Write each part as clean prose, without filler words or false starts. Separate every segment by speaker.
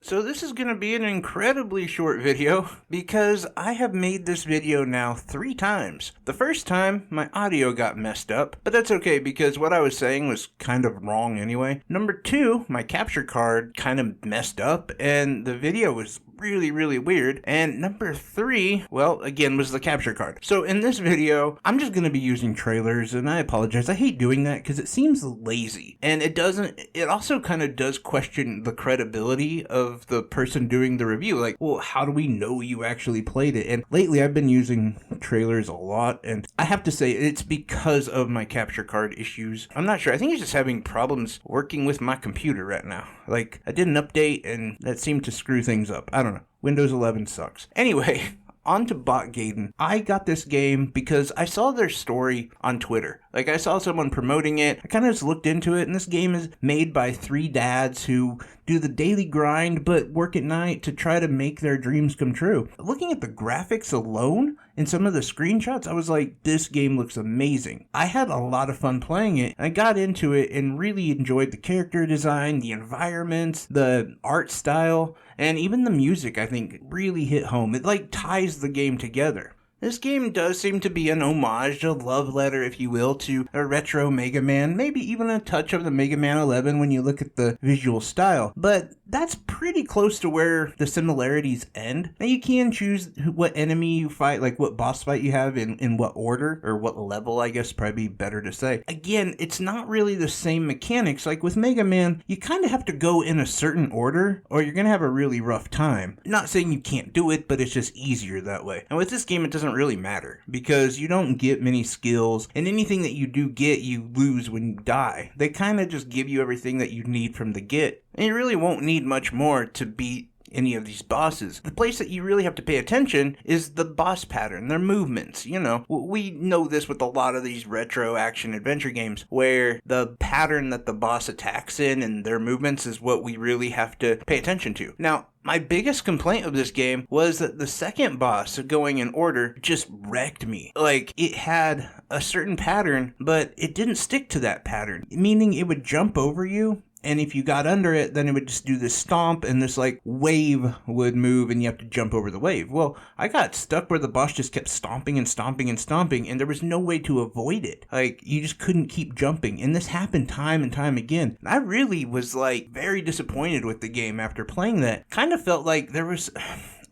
Speaker 1: So this is going to be an incredibly short video because I have made this video now 3 times. The first time, my audio got messed up, but that's okay because what I was saying was kind of wrong anyway. Number 2, my capture card kind of messed up and the video was really weird. And number 3, well, again, was the capture card. So in this video, I'm just going to be using trailers, and I apologize. I hate doing that because it seems lazy. And it also kind of does question the credibility of the person doing the review. Like, well, how do we know you actually played it? And lately I've been using trailers a lot, and I have to say it's because of my capture card issues. I'm not sure. I think it's just having problems working with my computer right now. Like, I did an update and that seemed to screw things up. I don't know. Windows 11 sucks. Anyway, on to Bot Gaiden. I got this game because I saw their story on Twitter. Like, I saw someone promoting it. I kind of just looked into it, and this game is made by 3 dads who do the daily grind but work at night to try to make their dreams come true. Looking at the graphics alone and some of the screenshots, I was like, this game looks amazing. I had a lot of fun playing it. I got into it and really enjoyed the character design, the environments, the art style, and even the music, I think, really hit home. It like ties the game together. This game does seem to be an homage, a love letter, if you will, to a retro Mega Man, maybe even a touch of the Mega Man 11 when you look at the visual style, but that's pretty close to where the similarities end. Now you can choose what enemy you fight, like what boss fight you have in what order, or what level, I guess probably better to say. Again, it's not really the same mechanics. Like with Mega Man, you kind of have to go in a certain order or you're going to have a really rough time. Not saying you can't do it, but it's just easier that way. And with this game, it doesn't really matter because you don't get many skills, and anything that you do get, you lose when you die. They kind of just give you everything that you need from the get, and you really won't need much more to beat any of these bosses. The place that you really have to pay attention is the boss pattern, their movements. You know, we know this with a lot of these retro action adventure games where the pattern that the boss attacks in and their movements is what we really have to pay attention to. Now, my biggest complaint of this game was that the second boss, going in order, just wrecked me. Like, it had a certain pattern, but it didn't stick to that pattern, meaning it would jump over you, and if you got under it, then it would just do this stomp, and this like wave would move, and you have to jump over the wave. Well, I got stuck where the boss just kept stomping and stomping and stomping, and there was no way to avoid it. Like, you just couldn't keep jumping, and this happened time and time again. I really was like very disappointed with the game after playing that. Kind of felt like there was...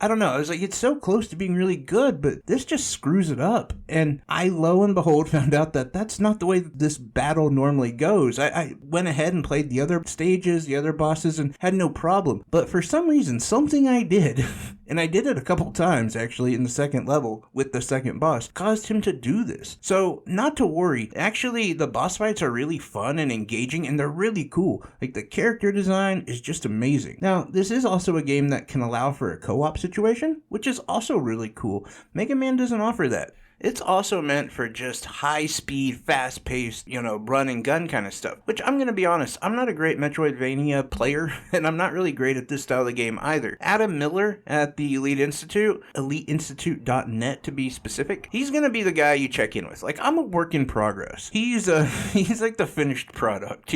Speaker 1: I don't know, I was like, it's so close to being really good, but this just screws it up. And I, lo and behold, found out that that's not the way that this battle normally goes. I went ahead and played the other stages, the other bosses, and had no problem. But for some reason, something I did, and I did it a couple times actually in the second level with the second boss, caused him to do this. So, not to worry. Actually, the boss fights are really fun and engaging, and they're really cool. Like, the character design is just amazing. Now, this is also a game that can allow for a co-op situation, which is also really cool. Mega Man doesn't offer that. It's also meant for just high-speed, fast-paced, run and gun kind of stuff. Which, I'm going to be honest, I'm not a great Metroidvania player, and I'm not really great at this style of game either. Adam Miller at the Elite Institute, eliteinstitute.net to be specific, he's going to be the guy you check in with. Like, I'm a work in progress. He's like the finished product,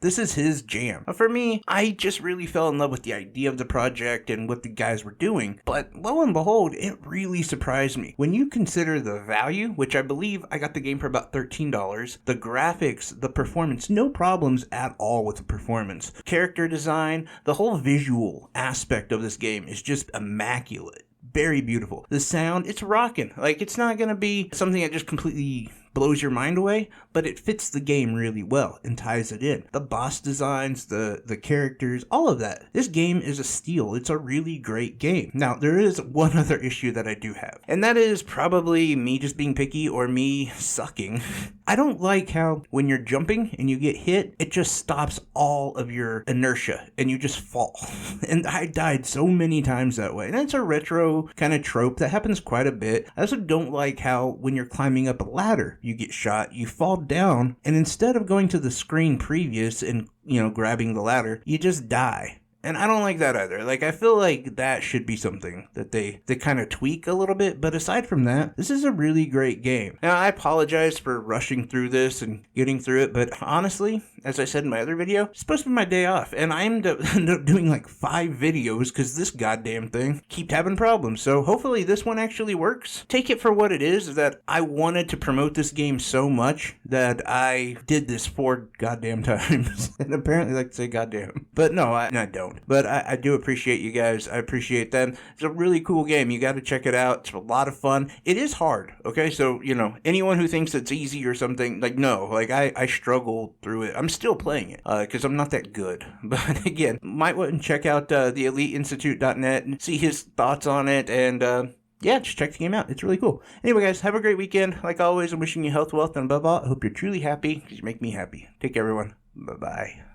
Speaker 1: This is his jam. For me, I just really fell in love with the idea of the project and what the guys were doing. But lo and behold, it really surprised me. When you consider the value, which I believe I got the game for about $13, the graphics, the performance, no problems at all with the performance. Character design, the whole visual aspect of this game is just immaculate. Very beautiful. The sound, it's rocking. Like, it's not going to be something that just completely blows your mind away, but it fits the game really well and ties it in. The boss designs, the characters, all of that. This game is a steal. It's a really great game. Now, there is one other issue that I do have, and that is probably me just being picky or me sucking. I don't like how when you're jumping and you get hit, it just stops all of your inertia and you just fall. And I died so many times that way. And it's a retro kind of trope that happens quite a bit. I also don't like how when you're climbing up a ladder, you get shot, you fall down, and instead of going to the screen previous and, grabbing the ladder, you just die. And I don't like that either. Like, I feel like that should be something that they kind of tweak a little bit. But aside from that, this is a really great game. Now, I apologize for rushing through this and getting through it. But honestly, as I said in my other video, it's supposed to be my day off. And I end up doing like 5 videos because this goddamn thing keeps having problems. So hopefully this one actually works. Take it for what it is, that I wanted to promote this game so much that I did this 4 goddamn times. And apparently I like to say goddamn. But no, I don't. But I do appreciate you guys. I appreciate them. It's a really cool game. You got to check it out. It's a lot of fun. It is hard, okay? So, anyone who thinks it's easy or something, like, no. Like, I struggled through it. I'm still playing it because I'm not that good. But again, might want to check out theeliteinstitute.net and see his thoughts on it. And yeah, just check the game out. It's really cool. Anyway, guys, have a great weekend. Like always, I'm wishing you health, wealth, and above all, I hope you're truly happy because you make me happy. Take care, everyone. Bye-bye.